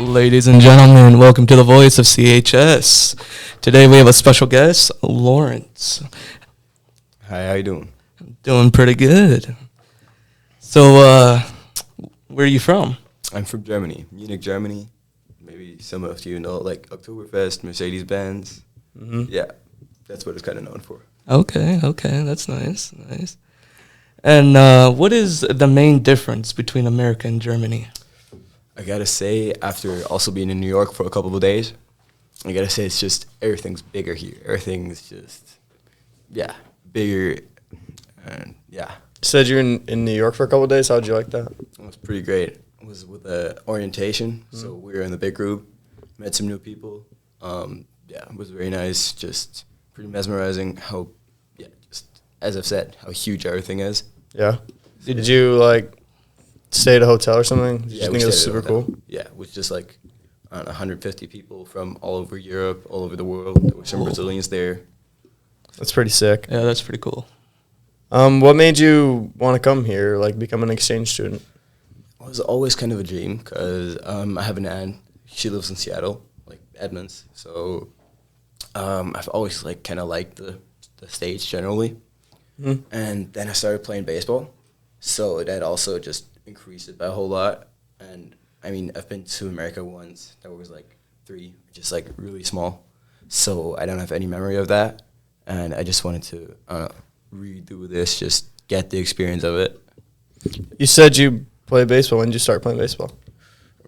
Ladies and gentlemen, welcome to the Voice of CHS. Today we have a special guest, Lorenz. Hi, how you doing? Doing pretty good. So, where are you from? I'm from Germany, Munich, Germany. Maybe some of you know, like Oktoberfest, Mercedes-Benz. Yeah, that's what it's kind of known for. Okay, that's nice. And what is the main difference between America and Germany? I gotta say, after also being in New York for a couple of days, I gotta say it's just everything's bigger here. Everything's just, bigger, and You said you're in New York for a couple of days. How'd you like that? it was pretty great. It was with the orientation, so we were in the big group, met some new people. It was very nice. Just pretty mesmerizing. How, just as I've said, how huge everything is. Yeah. Did you stay at a hotel or something? Did you think it was super cool? Yeah, it was just like 150 people from all over Europe, all over the world. There were some Brazilians there. That's pretty sick. Yeah, that's pretty cool. What made you want to come here, become an exchange student? It was always kind of a dream because I have an aunt. She lives in Seattle, like Edmonds. So I've always kind of liked the States generally. And then I started playing baseball. So that also just increased it by a whole lot. And I mean, I've been to America once. That was 3, just really small. So I don't have any memory of that. And I just wanted to redo this, just get the experience of it. You said you play baseball. When did you start playing baseball?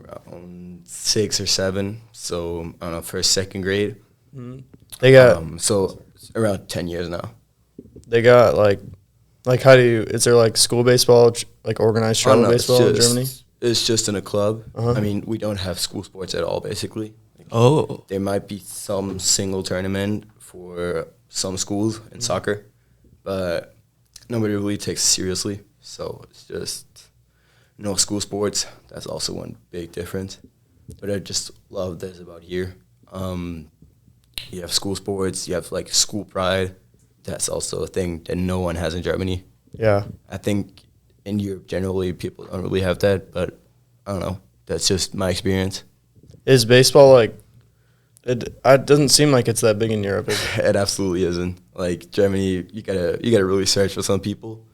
Around 6 or 7. So I don't know, first, second grade. They got so around 10 years now. They got how do you? Is there school baseball, organized travel baseball in Germany? It's just in a club. Uh-huh. I mean, we don't have school sports at all, basically. There might be some single tournament for some schools in soccer, but nobody really takes it seriously. So it's just no school sports. That's also one big difference. But I just love this about here. You have school sports. You have school pride. That's also a thing that no one has in Germany. Yeah. I think in Europe generally people don't really have that, but I don't know. That's just my experience. Is baseball it doesn't seem like it's that big in Europe, is it? It absolutely isn't. Germany, you gotta really search for some people.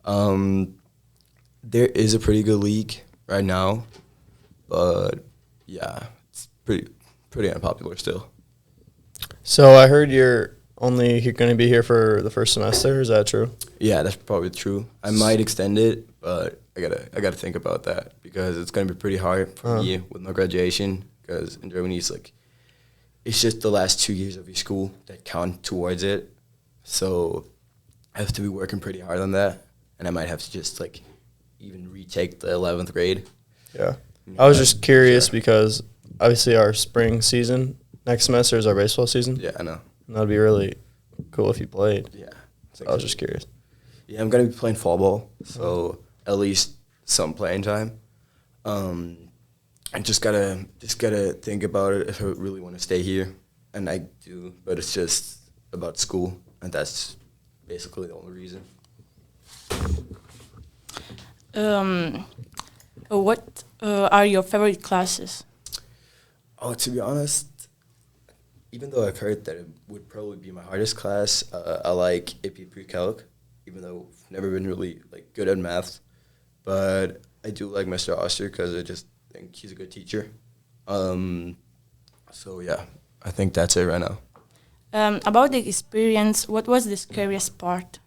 There is a pretty good league right now, but it's pretty unpopular still. So I heard you're only going to be here for the first semester. Is that true? Yeah, that's probably true. I might extend it, but I gotta think about that because it's gonna be pretty hard for me with no graduation. Because in Germany, it's just the last 2 years of your school that count towards it. So I have to be working pretty hard on that, and I might have to just even retake the 11th grade. Yeah, I was just curious because obviously our spring season next semester is our baseball season. Yeah, I know. And that'd be really cool if you played. Yeah. I was just curious. Yeah, I'm going to be playing fall ball, so at least some playing time. I just gotta think about it if I really want to stay here, and I do, but it's just about school, and that's basically the only reason. What are your favorite classes? Oh, to be honest, even though I've heard that it would probably be my hardest class, I like AP Pre-Calc, even though I've never been really good at math. But I do like Mr. Oster because I just think he's a good teacher. So yeah, I think that's it right now. About the experience, what was the scariest part?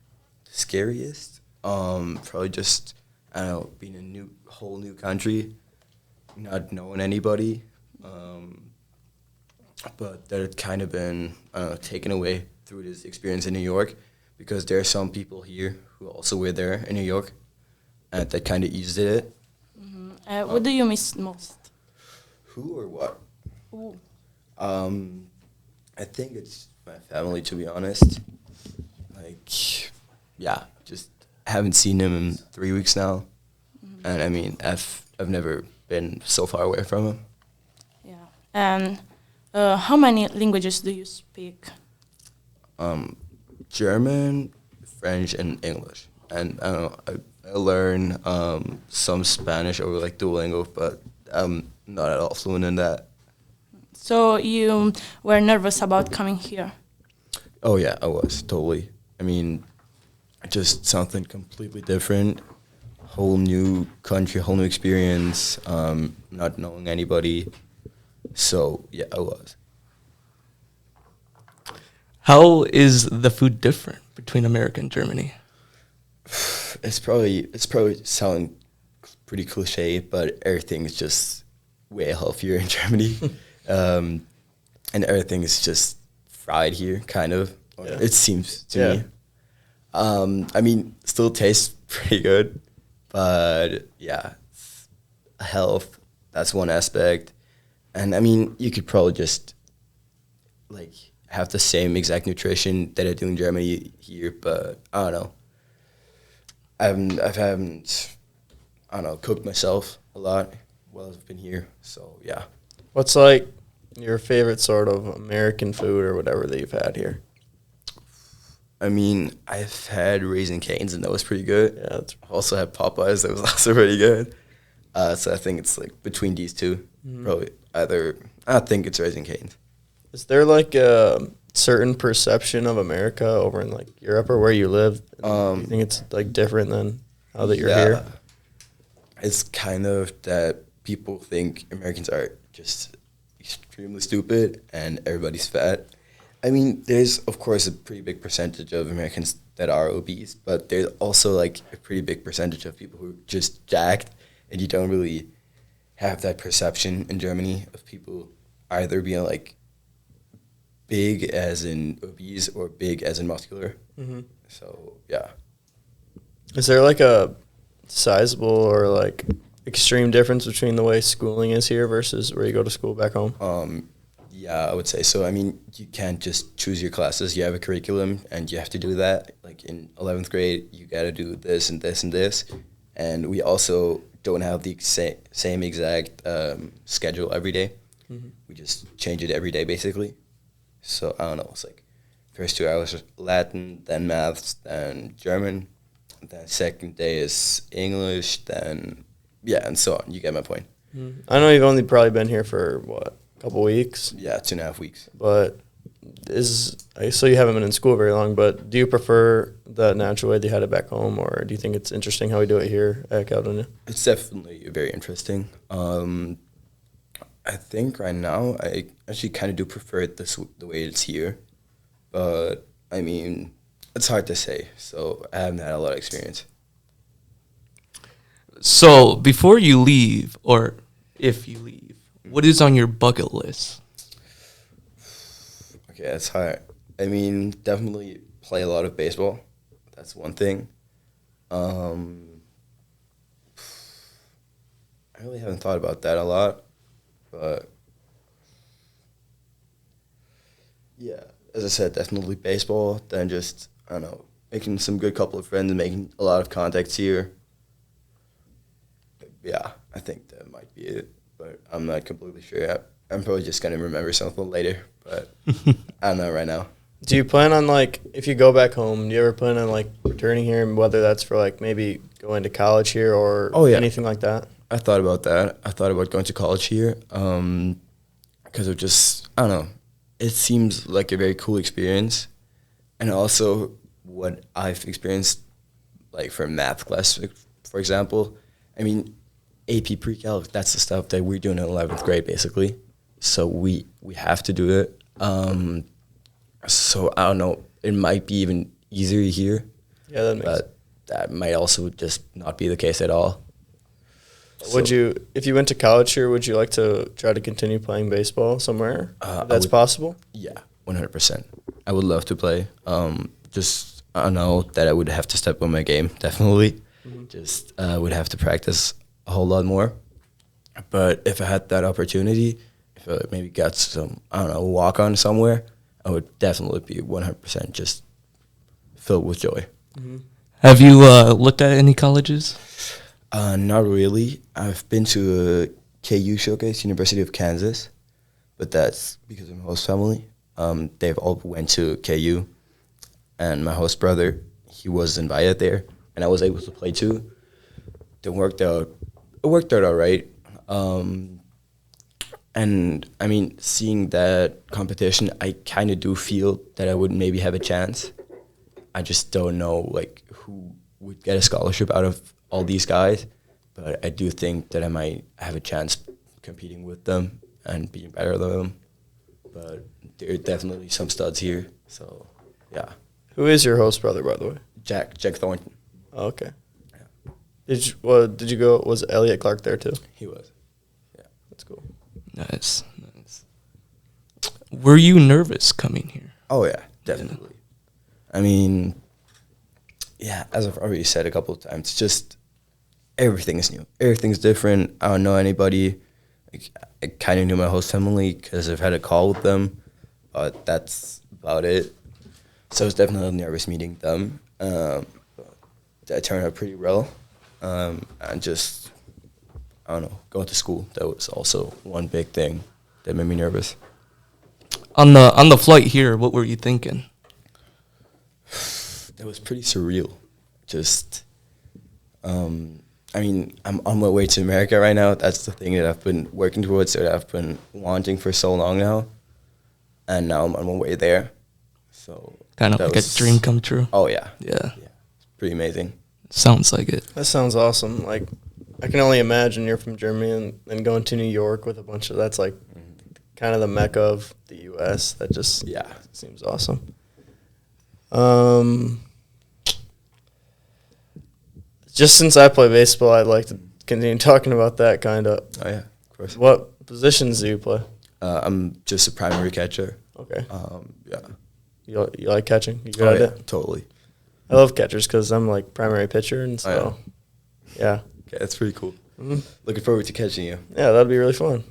The scariest? Probably just, I don't know, being in a whole new country, not knowing anybody. But that had kind of been taken away through this experience in New York because there are some people here who also were there in New York, and that kind of eased it. What do you miss most? Who or what? Ooh. I think it's my family, to be honest. Just haven't seen him in 3 weeks now, and I mean, I've never been so far away from him. Yeah. And how many languages do you speak? German, French, and English. And I don't know, I learn some Spanish over Duolingo, but I'm not at all fluent in that. So you were nervous about coming here. Oh yeah, I was totally. I mean, just something completely different, whole new country, whole new experience, not knowing anybody. So yeah, I was. How is the food different between America and Germany? It's probably sound pretty cliche, but everything is just way healthier in Germany, and everything is just fried here, kind of. Yeah. It seems to me. I mean, still tastes pretty good, but yeah, health, that's one aspect. And I mean, you could probably just like have the same exact nutrition that I do in Germany here, but I don't know. I haven't I don't know, cooked myself a lot while I've been here. So yeah. What's like your favorite sort of American food or whatever that you've had here? I mean, I've had Raising Cane's, and that was pretty good. Yeah, that's I've also had Popeyes, that was also pretty good. So I think it's like between these two, probably either. I think it's Raising Cane's. Is there like a certain perception of America over in like Europe or where you live? Do you think it's like different than now that you're here? It's kind of that people think Americans are just extremely stupid and everybody's fat. I mean, there's, of course, a pretty big percentage of Americans that are obese, but there's also, like, a pretty big percentage of people who are just jacked, and you don't really have that perception in Germany of people either being, like, big as in obese or big as in muscular. Mm-hmm. So, yeah. Is there like a sizable or like extreme difference between the way schooling is here versus where you go to school back home? Yeah, I would say so. I mean, you can't just choose your classes. You have a curriculum, and you have to do that. Like in 11th grade, you got to do this and this and this. And we also don't have the same exact schedule every day. Mm-hmm. We just change it every day, basically. So, I don't know. It's like first 2 hours Latin, then maths, then German. Then second day is English, then, yeah, and so on. You get my point. Mm-hmm. I know you've only probably been here for, what, couple weeks? Yeah, 2.5 weeks. But so you haven't been in school very long, but do you prefer the natural way that you had it back home, or do you think it's interesting how we do it here at Caledonia? It's definitely very interesting. I think right now I actually kind of do prefer it the way it's here, but I mean, it's hard to say, so I haven't had a lot of experience. So before you leave, or if you leave, what is on your bucket list? Okay, that's hard. I mean, definitely play a lot of baseball. That's one thing. I really haven't thought about that a lot, but yeah, as I said, definitely baseball. Then just, I don't know, making some good couple of friends and making a lot of contacts here. Yeah, I think that might be it, but I'm not completely sure. I'm probably just going to remember something later, but I don't know right now. Do you plan on, like, if you go back home, do you ever plan on, like, returning here, and whether that's for, like, maybe going to college here or anything like that? I thought about that. I thought about going to college here because of just, I don't know, it seems like a very cool experience. And also what I've experienced, like for math class, for example, I mean, AP pre-calc, that's the stuff that we're doing in 11th grade, basically. So we have to do it. So I don't know, it might be even easier here. Yeah, that makes sense. But that might also just not be the case at all. Would you, if you went to college here, would you like to try to continue playing baseball somewhere? That's possible? Yeah, 100%. I would love to play. Just, I know that I would have to step on my game, definitely. Mm-hmm. Just would have to practice a whole lot more. But if I had that opportunity, if I maybe got some, I don't know, walk on somewhere, I would definitely be 100% just filled with joy. Mm-hmm. Have you looked at any colleges? Not really. I've been to a KU showcase, University of Kansas, but that's because of my host family. They've all went to KU, and my host brother, he was invited there, and I was able to play too. It worked out all right. And I mean, seeing that competition, I kind of do feel that I would maybe have a chance. I just don't know like who would get a scholarship out of all these guys, but I do think that I might have a chance competing with them and being better than them. But there are definitely some studs here, so yeah. Who is your host brother, by the way? Jack Thornton, Oh, okay. Did you go? Was Elliot Clark there too? he was. That's cool. Nice. Were you nervous coming here? Oh yeah, definitely. I mean, yeah, as I've already said a couple of times, just everything is new. Everything's different. I don't know anybody. I kind of knew my host family because I've had a call with them, but that's about it. So I was definitely nervous meeting them. That turned out pretty well. And just, I don't know, going to school, that was also one big thing that made me nervous. On the flight here, what were you thinking? That was pretty surreal. Just, I mean, I'm on my way to America right now. That's the thing that I've been working towards, that I've been wanting for so long now. And now I'm on my way there. So Kind of that like was- a dream come true. Oh, yeah. Yeah, It's pretty amazing. sounds like it. That sounds awesome. Like, I can only imagine you're from Germany and going to New York with a bunch of, that's like kind of the mecca of the U.S. That just Yeah. seems awesome. Just since I play baseball, I'd like to continue talking about that kind of. Oh, yeah, of course. What positions do you play? I'm just a primary catcher. Okay. Yeah. You like catching? You good Oh, at yeah, it? totally. I love catchers because I'm like primary pitcher, and so Oh, yeah. Okay, that's pretty cool. Mhm. Looking forward to catching you. Yeah, that'd be really fun.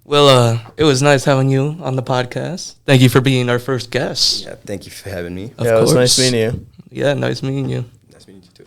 Well, it was nice having you on the podcast. Thank you for being our first guest. Yeah, thank you for having me. Of yeah, it was nice course. meeting you. Yeah, nice meeting you. Nice meeting you too.